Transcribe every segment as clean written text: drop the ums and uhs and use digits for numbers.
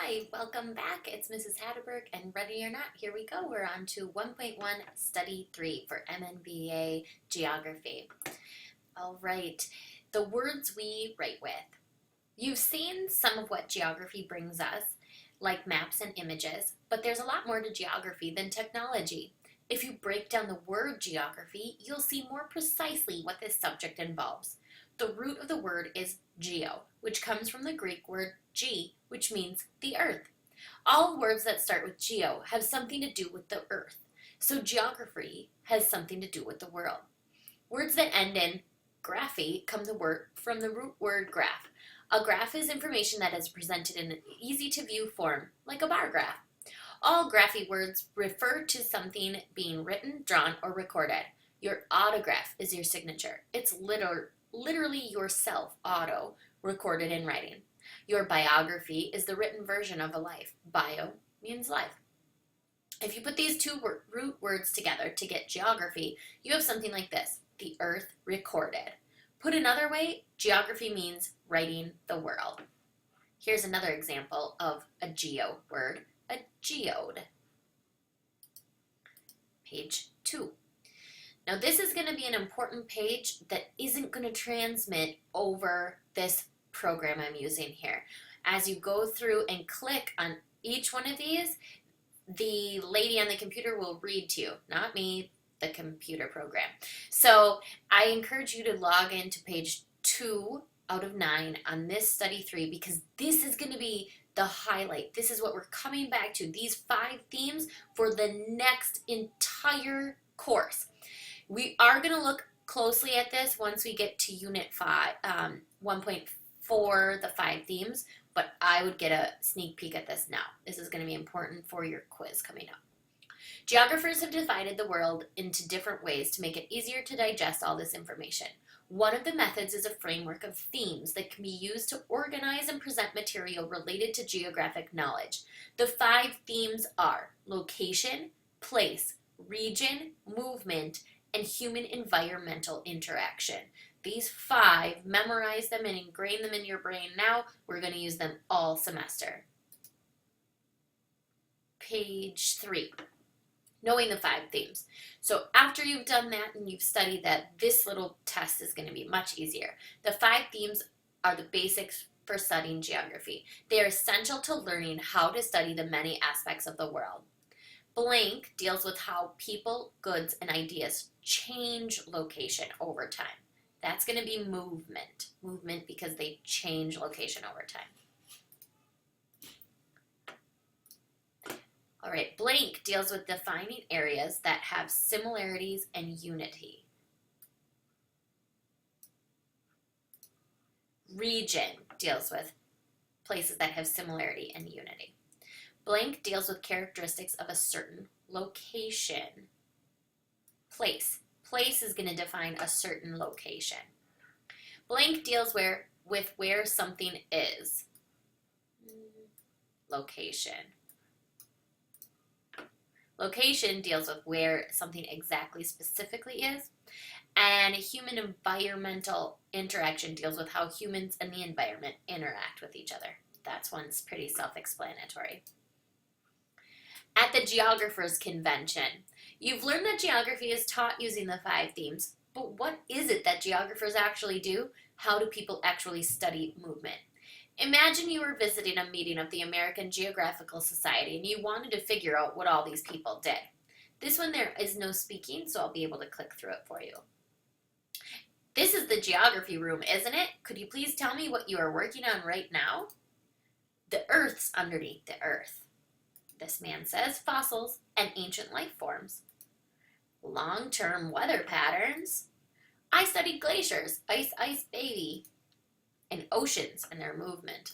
Hi, welcome back. It's Mrs. Hatterberg, and ready or not, here we go. We're on to 1.1 Study 3 for MNBA Geography. All right, the words we write with. You've seen some of what geography brings us, like maps and images, but there's a lot more to geography than technology. If you break down the word geography, you'll see more precisely what this subject involves. The root of the word is geo, which comes from the Greek word ge, which means the earth. All words that start with geo have something to do with the earth, so geography has something to do with the world. Words that end in graphy come from the root word graph. A graph is information that is presented in an easy-to-view form, like a bar graph. All graphy words refer to something being written, drawn, or recorded. Your autograph is your signature. It's literally yourself, auto, recorded in writing. Your biography is the written version of a life. Bio means life. If you put these two root words together to get geography, you have something like this: the earth recorded. Put another way, geography means writing the world. Here's another example of a geo word, a geode. Page 2. Now this is going to be an important page that isn't going to transmit over this program I'm using here. As you go through and click on each one of these, the lady on the computer will read to you, not me, the computer program. So I encourage you to log into page 2 out of 9 on this study 3, because this is going to be the highlight. This is what we're coming back to, these 5 themes for the next entire course. We are going to look closely at this once we get to Unit 1.4, the 5 themes, but I would get a sneak peek at this now. This is going to be important for your quiz coming up. Geographers have divided the world into different ways to make it easier to digest all this information. One of the methods is a framework of themes that can be used to organize and present material related to geographic knowledge. The 5 themes are location, place, region, movement, and human environmental interaction. These 5, memorize them and ingrain them in your brain now. We're going to use them all semester. Page 3. Knowing the 5 themes. So after you've done that and you've studied that, this little test is going to be much easier. The 5 themes are the basics for studying geography. They are essential to learning how to study the many aspects of the world. Blank deals with how people, goods, and ideas change location over time. That's going to be movement. Movement because they change location over time. All right, blank deals with defining areas that have similarities and unity. Region deals with places that have similarity and unity. Blank deals with characteristics of a certain location. Place. Place is going to define a certain location. Blank deals with where something is. Location. Location deals with where something exactly specifically is. And human environmental interaction deals with how humans and the environment interact with each other. That one's pretty self-explanatory. At the Geographers Convention, you've learned that geography is taught using the 5 themes, but what is it that geographers actually do? How do people actually study movement? Imagine you were visiting a meeting of the American Geographical Society and you wanted to figure out what all these people did. This one there is no speaking, so I'll be able to click through it for you. This is the geography room, isn't it? Could you please tell me what you are working on right now? The Earth's underneath the Earth. This man says fossils and ancient life forms. Long-term weather patterns. I studied glaciers, ice baby, and oceans and their movement.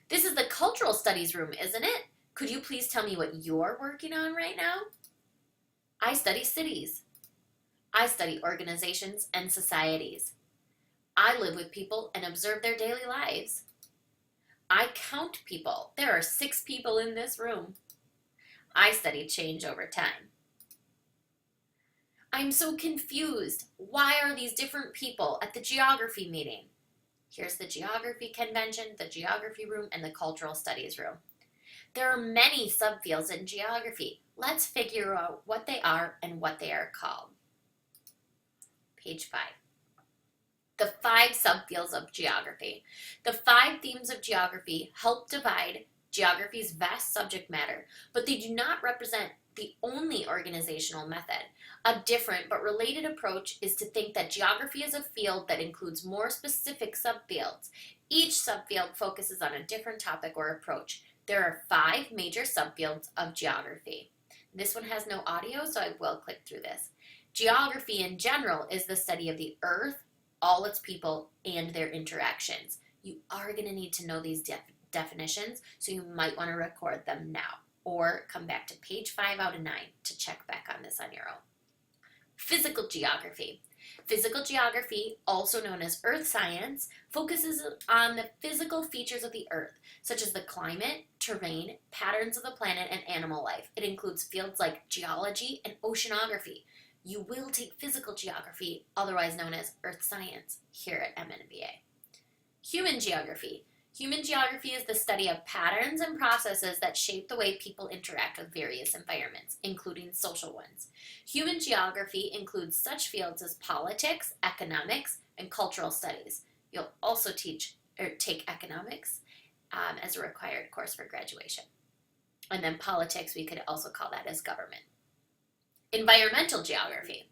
This is the cultural studies room, isn't it? Could you please tell me what you're working on right now? I study cities. I study organizations and societies. I live with people and observe their daily lives. I count people. There are 6 people in this room. I study change over time. I'm so confused. Why are these different people at the geography meeting? Here's the geography convention, the geography room, and the cultural studies room. There are many subfields in geography. Let's figure out what they are and what they are called. Page 5. The 5 subfields of geography. The 5 themes of geography help divide geography's vast subject matter, but they do not represent the only organizational method. A different but related approach is to think that geography is a field that includes more specific subfields. Each subfield focuses on a different topic or approach. There are 5 major subfields of geography. This one has no audio, so I will click through this. Geography in general is the study of the earth, all its people, and their interactions. You are going to need to know these definitions, so you might want to record them now, or come back to page 5 out of 9 to check back on this on your own. Physical geography. Physical geography, also known as earth science, focuses on the physical features of the earth, such as the climate, terrain, patterns of the planet, and animal life. It includes fields like geology and oceanography. You will take physical geography, otherwise known as earth science, here at MNBA. Human geography. Human geography is the study of patterns and processes that shape the way people interact with various environments, including social ones. Human geography includes such fields as politics, economics, and cultural studies. You'll also take economics as a required course for graduation. And then politics, we could also call that as government. Environmental geography.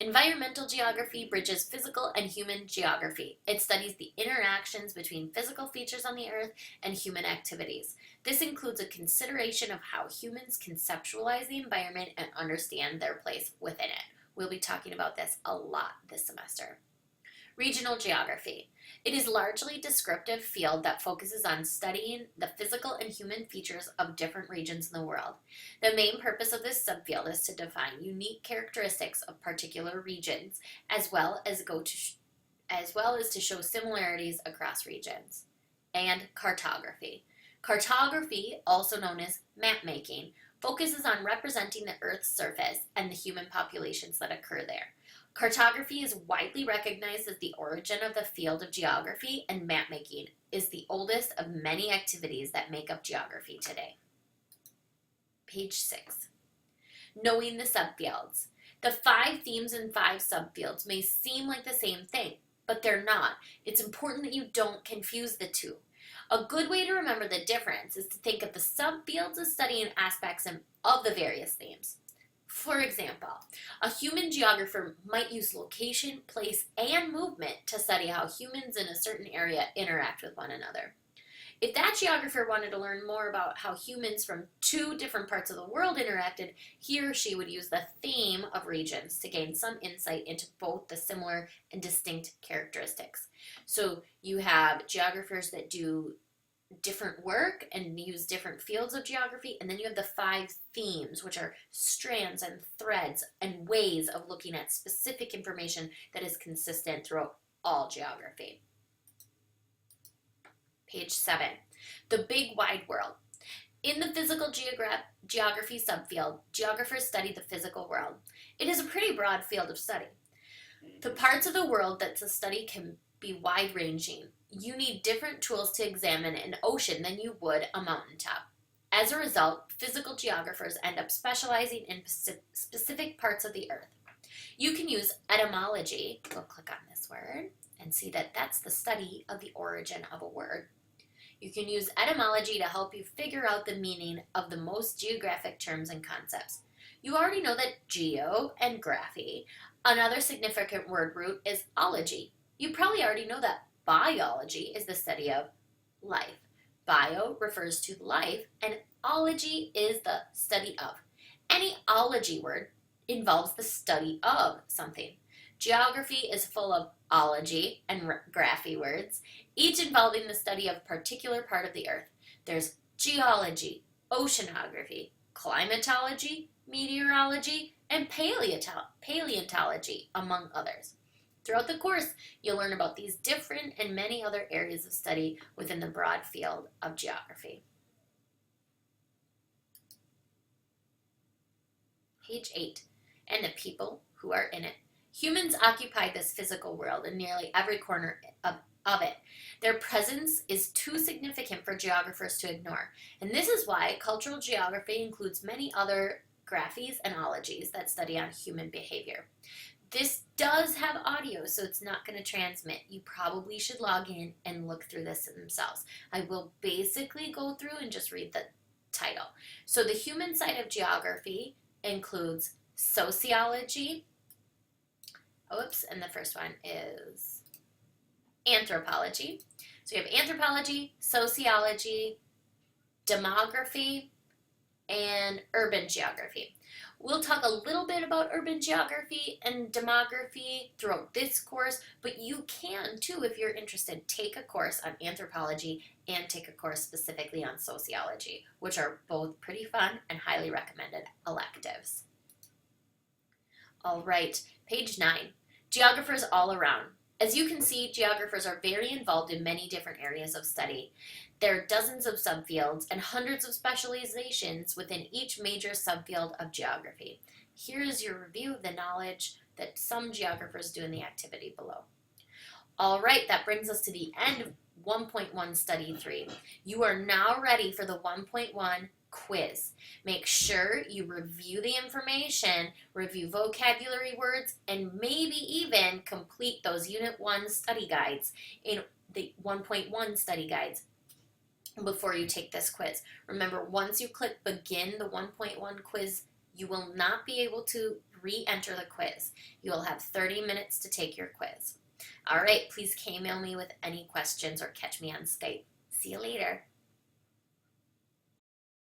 Environmental geography bridges physical and human geography. It studies the interactions between physical features on the earth and human activities. This includes a consideration of how humans conceptualize the environment and understand their place within it. We'll be talking about this a lot this semester. Regional geography. It is largely a descriptive field that focuses on studying the physical and human features of different regions in the world. The main purpose of this subfield is to define unique characteristics of particular regions, as well as to show similarities across regions. And cartography. Cartography, also known as map making, focuses on representing the Earth's surface and the human populations that occur there. Cartography is widely recognized as the origin of the field of geography, and mapmaking is the oldest of many activities that make up geography today. Page 6. Knowing the subfields. The 5 themes and 5 subfields may seem like the same thing, but they're not. It's important that you don't confuse the two. A good way to remember the difference is to think of the subfields as studying aspects of the various themes. For example, a human geographer might use location, place, and movement to study how humans in a certain area interact with one another. If that geographer wanted to learn more about how humans from 2 different parts of the world interacted, he or she would use the theme of regions to gain some insight into both the similar and distinct characteristics. So you have geographers that do different work and use different fields of geography, and then you have the 5 themes, which are strands and threads and ways of looking at specific information that is consistent throughout all geography. Page 7. The big wide world. In the physical geography subfield, geographers study the physical world. It is a pretty broad field of study. The parts of the world that the study can be wide-ranging. You need different tools to examine an ocean than you would a mountaintop. As a result, physical geographers end up specializing in specific parts of the earth. You can use etymology, we'll click on this word, and see that that's the study of the origin of a word. You can use etymology to help you figure out the meaning of the most geographic terms and concepts. You already know that geo and graphy. Another significant word root is ology. You probably already know that biology is the study of life. Bio refers to life, and ology is the study of. Any ology word involves the study of something. Geography is full of ology and graphy words, each involving the study of a particular part of the earth. There's geology, oceanography, climatology, meteorology, and paleontology, among others. Throughout the course, you'll learn about these different and many other areas of study within the broad field of geography. Page 8. And the people who are in it. Humans occupy this physical world in nearly every corner of of it. Their presence is too significant for geographers to ignore. And this is why cultural geography includes many other graphies and ologies that study on human behavior. This does have audio, so it's not going to transmit. You probably should log in and look through this themselves. I will basically go through and just read the title. So the human side of geography includes sociology. Oops, and the first one is anthropology. So you have anthropology, sociology, demography, and urban geography. We'll talk a little bit about urban geography and demography throughout this course, but you can too, if you're interested, take a course on anthropology and take a course specifically on sociology, which are both pretty fun and highly recommended electives. All right, page 9, geographers all around. As you can see, geographers are very involved in many different areas of study. There are dozens of subfields and hundreds of specializations within each major subfield of geography. Here is your review of the knowledge that some geographers do in the activity below. All right, that brings us to the end of 1.1 Study 3. You are now ready for the 1.1 quiz. Make sure you review the information, review vocabulary words, and maybe even complete those Unit 1 study guides in the 1.1 study guides before you take this quiz. Remember, once you click begin the 1.1 quiz, you will not be able to re-enter the quiz. You will have 30 minutes to take your quiz. All right, please K-mail me with any questions or catch me on Skype. See you later.